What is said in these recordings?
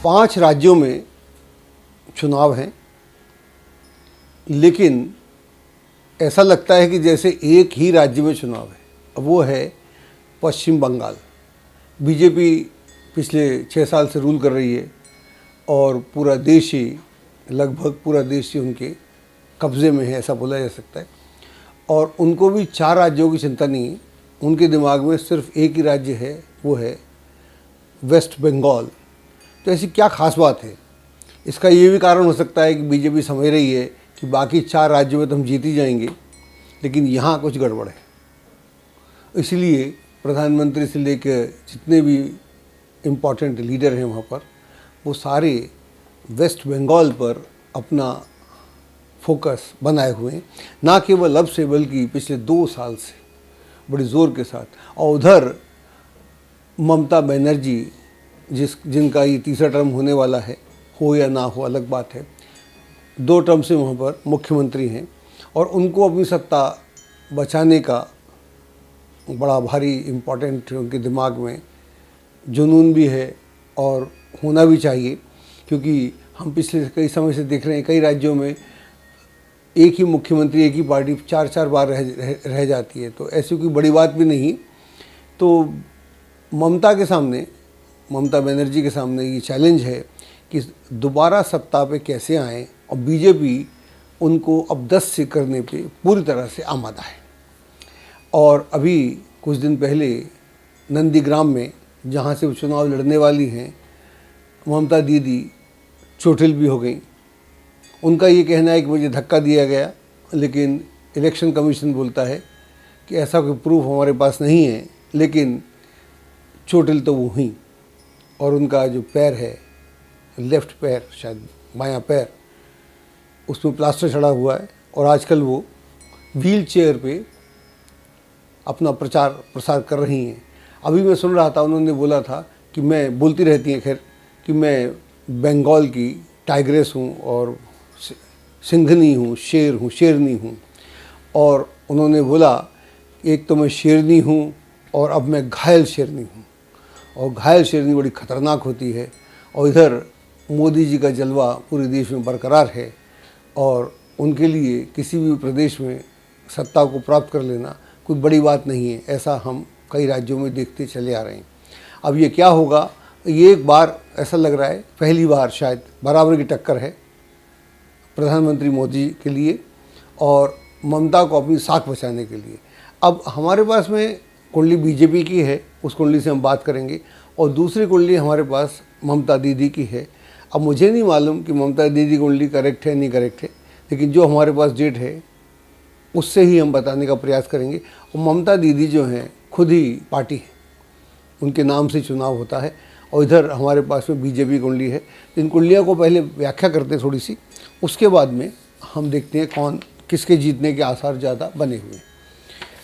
5 राज्यों में चुनाव हैं, लेकिन ऐसा लगता है कि जैसे एक ही राज्य में चुनाव है, वो है पश्चिम बंगाल। बीजेपी पिछले 6 साल से रूल कर रही है और पूरा देश ही, लगभग पूरा देश ही उनके कब्ज़े में है, ऐसा बोला जा सकता है। और उनको भी 4 राज्यों की चिंता नहीं है, उनके दिमाग में सिर्फ एक ही राज्य है, वो है वेस्ट बंगाल। तो ऐसी क्या खास बात है? इसका ये भी कारण हो सकता है कि बीजेपी समझ रही है कि बाकी 4 राज्यों में तो हम जीत ही जाएंगे, लेकिन यहाँ कुछ गड़बड़ है। इसलिए प्रधानमंत्री से लेकर जितने भी इम्पोर्टेंट लीडर हैं वहाँ पर, वो सारे वेस्ट बंगाल पर अपना फोकस बनाए हुए हैं, ना केवल अब से बल्कि पिछले 2 साल से बड़ी ज़ोर के साथ। और उधर ममता बनर्जी, जिनका ये तीसरा टर्म होने वाला है, हो या ना हो अलग बात है, 2 टर्म से वहाँ पर मुख्यमंत्री हैं और उनको अपनी सत्ता बचाने का बड़ा भारी इम्पोर्टेंट उनके दिमाग में जुनून भी है और होना भी चाहिए, क्योंकि हम पिछले कई समय से देख रहे हैं कई राज्यों में एक ही मुख्यमंत्री, एक ही पार्टी 4-4 बार रह जाती है, तो ऐसी कोई बड़ी बात भी नहीं। तो ममता बनर्जी के सामने ये चैलेंज है कि दोबारा सत्ता पे कैसे आएँ, और बीजेपी उनको अब 10 से करने पे पूरी तरह से आमादा है। और अभी कुछ दिन पहले नंदीग्राम में, जहाँ से वो चुनाव लड़ने वाली हैं, ममता दीदी चोटिल भी हो गई। उनका ये कहना है कि मुझे धक्का दिया गया, लेकिन इलेक्शन कमीशन बोलता है कि ऐसा कोई प्रूफ हमारे पास नहीं है, लेकिन चोटिल तो वो हुई। और उनका जो पैर है, लेफ़्ट पैर, शायद बायां पैर, उसमें प्लास्टर चढ़ा हुआ है और आजकल वो व्हील चेयर पे अपना प्रचार प्रसार कर रही हैं। अभी मैं सुन रहा था, उन्होंने बोला था कि मैं, बोलती रहती हैं खैर, कि मैं बंगाल की टाइग्रेस हूँ और सिंघनी हूँ, शेर हूँ, शेरनी हूँ। और उन्होंने बोला, एक तो मैं शेरनी हूँ और अब मैं घायल शेरनी हूँ, और घायल शेरनी बड़ी ख़तरनाक होती है। और इधर मोदी जी का जलवा पूरे देश में बरकरार है और उनके लिए किसी भी प्रदेश में सत्ता को प्राप्त कर लेना कोई बड़ी बात नहीं है। ऐसा हम कई राज्यों में देखते चले आ रहे हैं। अब ये क्या होगा, ये एक बार ऐसा लग रहा है, पहली बार शायद बराबर की टक्कर है प्रधानमंत्री मोदी के लिए और ममता को अपनी साख बचाने के लिए। अब हमारे पास में कुंडली बीजेपी की है, उस कुंडली से हम बात करेंगे, और दूसरी कुंडली हमारे पास ममता दीदी की है। अब मुझे नहीं मालूम कि ममता दीदी कुंडली करेक्ट है नहीं करेक्ट है, लेकिन जो हमारे पास डेट है उससे ही हम बताने का प्रयास करेंगे। और ममता दीदी जो हैं खुद ही पार्टी है, उनके नाम से चुनाव होता है। और इधर हमारे पास में बीजेपी कुंडली है। इन कुंडलियों को पहले व्याख्या करते हैं थोड़ी सी, उसके बाद में हम देखते हैं कौन किसके जीतने के आसार ज़्यादा बने हुए हैं।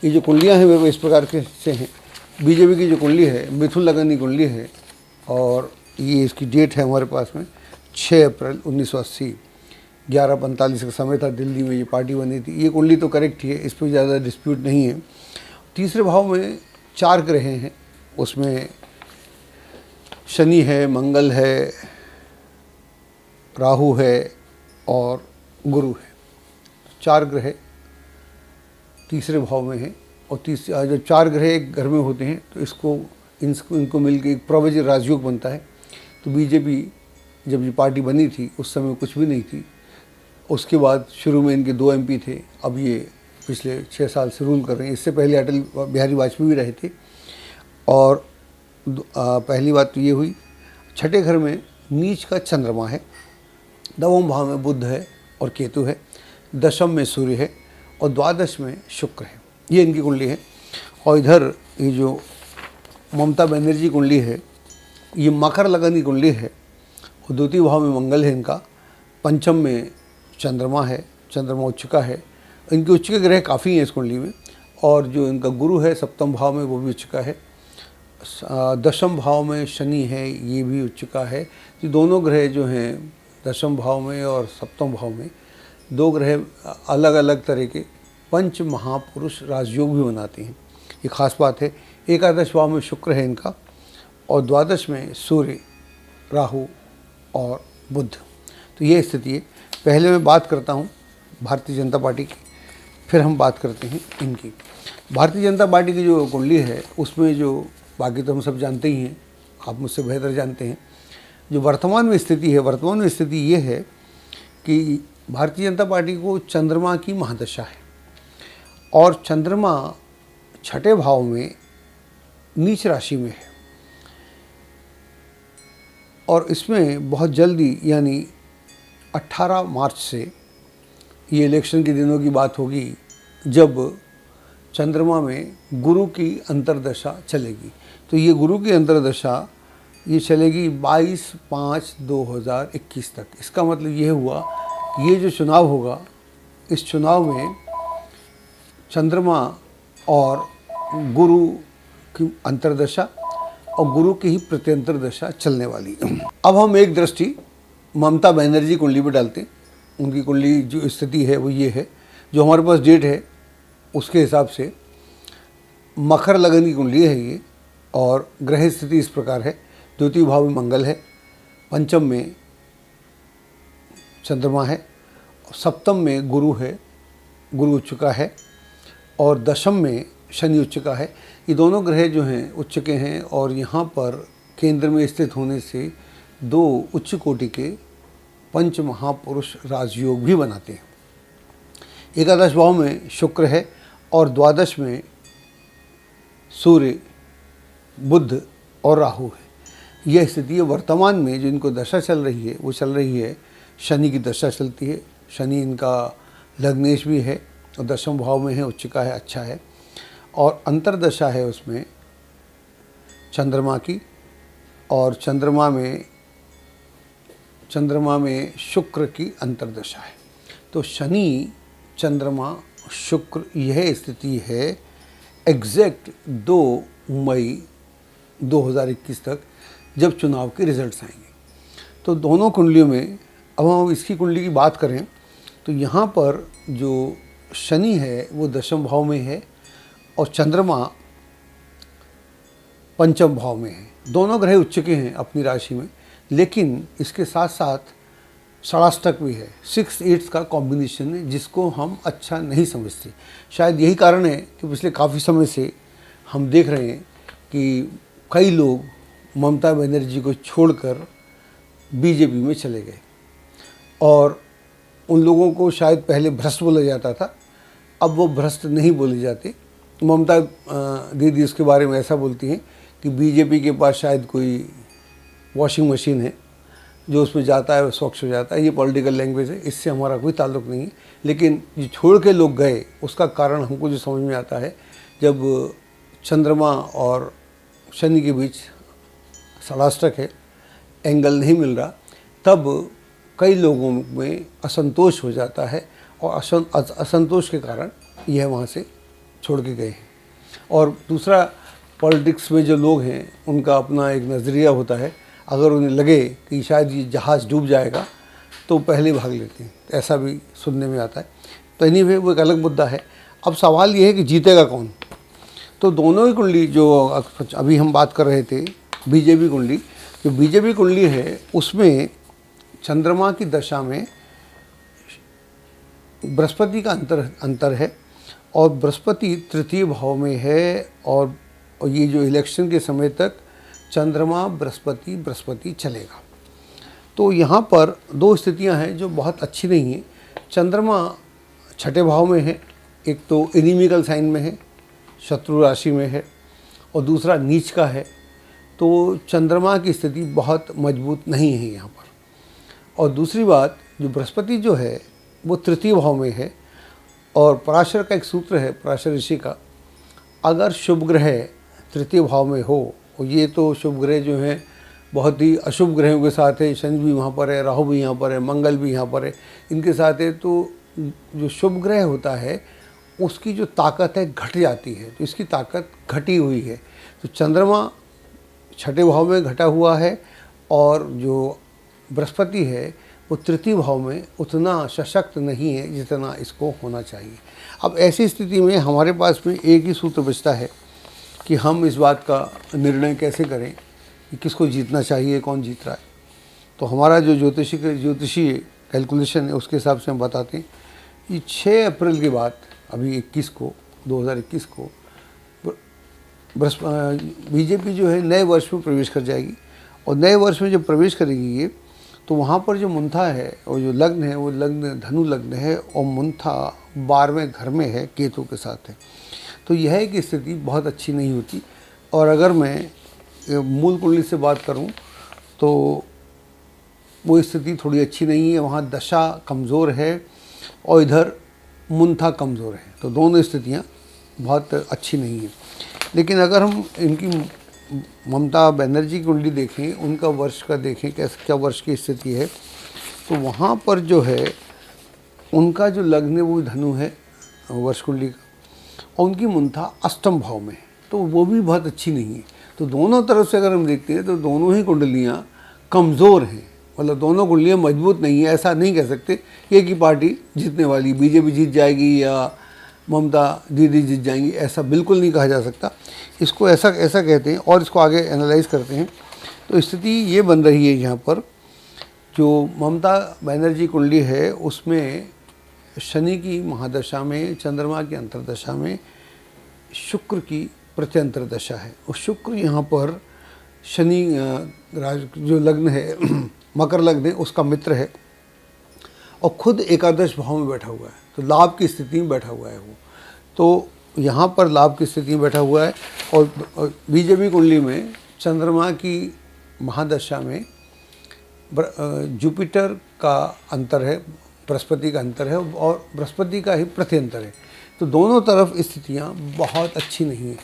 ये जो कुंडलियाँ हैं वो इस प्रकार के से हैं। बीजेपी की जो कुंडली है, मिथुन लगन की कुंडली है, और ये इसकी डेट है हमारे पास में 6 अप्रैल 1980, 11:45 का समय था, दिल्ली में ये पार्टी बनी थी। ये कुंडली तो करेक्ट ही है, इस पर ज़्यादा डिस्प्यूट नहीं है। तीसरे भाव में 4 ग्रह हैं, उसमें शनि है, मंगल है, राहु है और गुरु है। 4 ग्रह तीसरे भाव में हैं। और जब 4 ग्रह एक घर में होते हैं तो इनको मिलकर एक प्रवज्य राजयोग बनता है। तो बीजेपी जब ये पार्टी बनी थी उस समय कुछ भी नहीं थी। उसके बाद शुरू में इनके 2 MP थे, अब ये पिछले 6 साल से रूल कर रहे हैं। इससे पहले अटल बिहारी वाजपेयी भी रहे थे। और पहली बात तो ये हुई। 6ठे घर में नीच का चंद्रमा है, 9वें भाव में बुध है और केतु है, 10वीं में सूर्य है और 12वीं में शुक्र है। ये इनकी कुंडली है। और इधर ये जो ममता बनर्जी कुंडली है, ये मकर लगन की कुंडली है और 2य भाव में मंगल है इनका, 5म में चंद्रमा है, चंद्रमा उच्च का है। इनके उच्च के ग्रह काफ़ी हैं इस कुंडली में। और जो इनका गुरु है 7म भाव में, वो भी उच्च का है। 10वें भाव में शनि है, ये भी उच्च का है। ये दोनों ग्रह जो हैं 10वें भाव में और 7वें भाव में, 2 ग्रह अलग अलग तरह के पंच महापुरुष राजयोग भी बनाते हैं। ये खास बात है। 11 भाव में शुक्र है इनका और 12 में सूर्य, राहु और बुध। तो ये स्थिति है। पहले मैं बात करता हूँ भारतीय जनता पार्टी की, फिर हम बात करते हैं इनकी। भारतीय जनता पार्टी की जो कुंडली है उसमें जो, बाकी तो हम सब जानते ही हैं, आप मुझसे बेहतर जानते हैं, जो वर्तमान में स्थिति है, वर्तमान में स्थिति ये है कि भारतीय जनता पार्टी को चंद्रमा की महादशा है और चंद्रमा छठे भाव में नीच राशि में है और इसमें बहुत जल्दी यानी 18 मार्च से, ये इलेक्शन के दिनों की बात होगी, जब चंद्रमा में गुरु की अंतर्दशा चलेगी। तो ये गुरु की अंतर्दशा ये चलेगी 22/5/2021 तक। इसका मतलब ये हुआ कि ये जो चुनाव होगा, इस चुनाव में चंद्रमा और गुरु की अंतर्दशा और गुरु की ही प्रत्यंतर दशा चलने वाली। अब हम एक दृष्टि ममता बनर्जी कुंडली पर डालते हैं। उनकी कुंडली जो स्थिति है वो ये है, जो हमारे पास डेट है उसके हिसाब से मकर लगन की कुंडली है ये, और ग्रह स्थिति इस प्रकार है। द्वितीय भाव में मंगल है, पंचम में चंद्रमा है, सप्तम में गुरु है, गुरु उच्च का है, और दशम में शनि उच्च का है। ये दोनों ग्रह जो हैं उच्च के हैं और यहाँ पर केंद्र में स्थित होने से दो उच्च कोटि के पंच महापुरुष राजयोग भी बनाते हैं। एकादश भाव में शुक्र है और द्वादश में सूर्य, बुध और राहु है। यह स्थिति है। वर्तमान में जो इनको दशा चल रही है वो चल रही है, शनि की दशा चलती है। शनि इनका लग्नेश भी है और दशम भाव में है, उच्च का है, अच्छा है। और अंतर्दशा है उसमें चंद्रमा की, और चंद्रमा में शुक्र की अंतर्दशा है। तो शनि, चंद्रमा, शुक्र, यह स्थिति है एग्जैक्ट 2 मई 2021 तक, जब चुनाव के रिजल्ट्स आएंगे। तो दोनों कुंडलियों में, अब हम इसकी कुंडली की बात करें तो यहाँ पर जो शनि है वो दशम भाव में है और चंद्रमा पंचम भाव में है। दोनों ग्रह उच्च के हैं अपनी राशि में, लेकिन इसके साथ साथ षडाष्टक भी है, 6-8 का कॉम्बिनेशन है, जिसको हम अच्छा नहीं समझते। शायद यही कारण है कि पिछले काफ़ी समय से हम देख रहे हैं कि कई लोग ममता बनर्जी को छोड़कर बीजेपी में चले गए, और उन लोगों को शायद पहले भ्रष्ट बोला जाता था, अब वो भ्रष्ट नहीं बोले जाते। ममता दीदी उसके बारे में ऐसा बोलती हैं कि बीजेपी के पास शायद कोई वॉशिंग मशीन है, जो उसमें जाता है वो स्वच्छ हो जाता है। ये पॉलिटिकल लैंग्वेज है, इससे हमारा कोई ताल्लुक़ नहीं है। लेकिन जो छोड़ के लोग गए उसका कारण हमको जो समझ में आता है, जब चंद्रमा और शनि के बीच षडाष्टक है, एंगल नहीं मिल रहा, तब कई लोगों में असंतोष हो जाता है और असंतोष के कारण यह वहाँ से छोड़ के गए हैं। और दूसरा, पॉलिटिक्स में जो लोग हैं उनका अपना एक नज़रिया होता है, अगर उन्हें लगे कि शायद ये जहाज़ डूब जाएगा तो पहले भाग लेते हैं, ऐसा भी सुनने में आता है। तो एनीवे वो एक अलग मुद्दा है। अब सवाल ये है कि जीतेगा कौन। तो दोनों ही कुंडली, जो अभी हम बात कर रहे थे बीजेपी कुंडली, जो बीजेपी कुंडली है उसमें चंद्रमा की दशा में बृहस्पति का अंतर है और बृहस्पति तृतीय भाव में है, और ये जो इलेक्शन के समय तक चंद्रमा बृहस्पति चलेगा। तो यहाँ पर दो स्थितियाँ हैं जो बहुत अच्छी नहीं हैं। चंद्रमा छठे भाव में है, एक तो एनिमिकल साइन में है, शत्रु राशि में है, और दूसरा नीच का है। तो चंद्रमा की स्थिति बहुत मजबूत नहीं है यहाँ पर। और दूसरी बात, जो बृहस्पति जो है वो तृतीय भाव में है, और पराशर का एक सूत्र है, पराशर ऋषि का, अगर शुभ ग्रह तृतीय भाव में हो, और ये तो शुभ ग्रह जो हैं बहुत ही अशुभ ग्रहों के साथ है, शनि भी वहाँ पर है, राहु भी यहाँ पर है, मंगल भी यहाँ पर है, इनके साथ है, तो जो शुभ ग्रह होता है उसकी जो ताकत है घट जाती है। तो इसकी ताकत घटी हुई है। तो चंद्रमा छठे भाव में घटा हुआ है, और जो बृहस्पति है वो तृतीय भाव में उतना सशक्त नहीं है जितना इसको होना चाहिए। अब ऐसी स्थिति में हमारे पास में एक ही सूत्र बचता है कि हम इस बात का निर्णय कैसे करें कि किसको जीतना चाहिए, कौन जीत रहा है। तो हमारा जो ज्योतिषीय कैलकुलेशन है उसके हिसाब से हम बताते हैं कि 6 अप्रैल के बाद, अभी 2021 को बीजेपी जो है नए वर्ष में प्रवेश कर जाएगी। और नए वर्ष में जब प्रवेश करेगी ये, तो वहाँ पर जो मुंथा है और जो लग्न है वो लग्न धनु लग्न है और मुंथा 12वें घर में है, केतु के साथ है। तो यह एक स्थिति बहुत अच्छी नहीं होती। और अगर मैं मूल कुंडली से बात करूं तो वो स्थिति थोड़ी अच्छी नहीं है, वहाँ दशा कमज़ोर है और इधर मुंथा कमज़ोर है, तो दोनों स्थितियाँ बहुत अच्छी नहीं है। लेकिन अगर हम इनकी ममता बनर्जी की कुंडली देखें, उनका वर्ष का देखें कैसे क्या वर्ष की स्थिति है, तो वहाँ पर जो है उनका जो लग्न है वो धनु है वर्ष कुंडली का, और उनकी मुंथा अष्टम भाव में है, तो वो भी बहुत अच्छी नहीं है। तो दोनों तरफ से अगर हम देखते हैं तो दोनों ही कुंडलियाँ कमज़ोर हैं, मतलब दोनों कुंडलियाँ मजबूत नहीं है। ऐसा नहीं कह सकते कि एक ही पार्टी जीतने वाली, बीजेपी जीत जाएगी या ममता दीदी जीत जाएंगी, ऐसा बिल्कुल नहीं कहा जा सकता। इसको ऐसा कहते हैं और इसको आगे एनालाइज करते हैं तो स्थिति ये बन रही है यहाँ पर, जो ममता बनर्जी कुंडली है उसमें शनि की महादशा में, चंद्रमा की अंतर्दशा में, शुक्र की प्रत्यंतर दशा है। और शुक्र यहाँ पर शनि जो लग्न है मकर लग्न है उसका मित्र है और खुद एकादश भाव में बैठा हुआ है, तो लाभ की स्थिति में बैठा हुआ है वो। तो यहाँ पर लाभ की स्थिति में बैठा हुआ है। और बीजेपी कुंडली में चंद्रमा की महादशा में जुपिटर का अंतर है, बृहस्पति का अंतर है और बृहस्पति का ही प्रत्यंतर है। तो दोनों तरफ स्थितियाँ बहुत अच्छी नहीं है।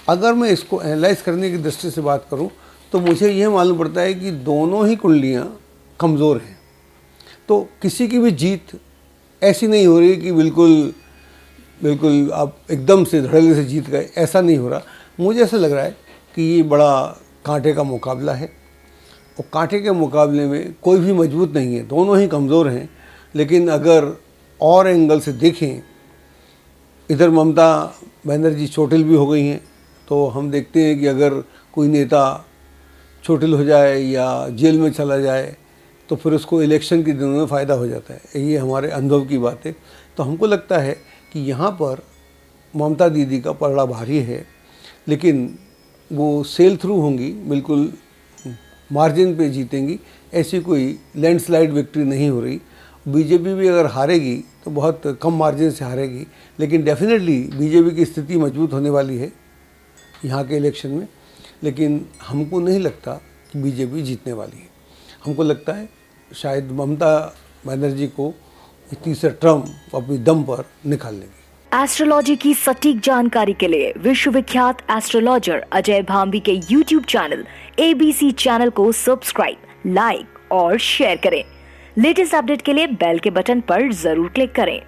अगर मैं इसको एनालाइज करने की दृष्टि से बात करूँ तो मुझे यह मालूम पड़ता है कि दोनों ही कुंडलियाँ कमज़ोर हैं। तो किसी की भी जीत ऐसी नहीं हो रही कि बिल्कुल आप एकदम से धड़ल्ले से जीत गए, ऐसा नहीं हो रहा। मुझे ऐसा लग रहा है कि ये बड़ा कांटे का मुकाबला है और कांटे के मुकाबले में कोई भी मजबूत नहीं है, दोनों ही कमज़ोर हैं। लेकिन अगर और एंगल से देखें, इधर ममता बनर्जी चोटिल भी हो गई हैं, तो हम देखते हैं कि अगर कोई नेता चोटिल हो जाए या जेल में चला जाए तो फिर उसको इलेक्शन के दिनों में फ़ायदा हो जाता है। ये हमारे अनुभव की बात है। तो हमको लगता है कि यहाँ पर ममता दीदी का पलड़ा भारी है, लेकिन वो सेल थ्रू होंगी, बिल्कुल मार्जिन पे जीतेंगी, ऐसी कोई लैंडस्लाइड विक्ट्री नहीं हो रही। बीजेपी भी अगर हारेगी तो बहुत कम मार्जिन से हारेगी, लेकिन डेफिनेटली बीजेपी की स्थिति मजबूत होने वाली है यहाँ के इलेक्शन में। लेकिन हमको नहीं लगता कि बीजेपी जीतने वाली है। हमको लगता है शायद ममता बनर्जी को तीसरा टर्म अपनी दम पर निकाल लेगी। एस्ट्रोलॉजी की सटीक जानकारी के लिए विश्वविख्यात एस्ट्रोलॉजर अजय भांबी के YouTube चैनल ABC चैनल को सब्सक्राइब, लाइक और शेयर करें। लेटेस्ट अपडेट के लिए बेल के बटन पर जरूर क्लिक करें।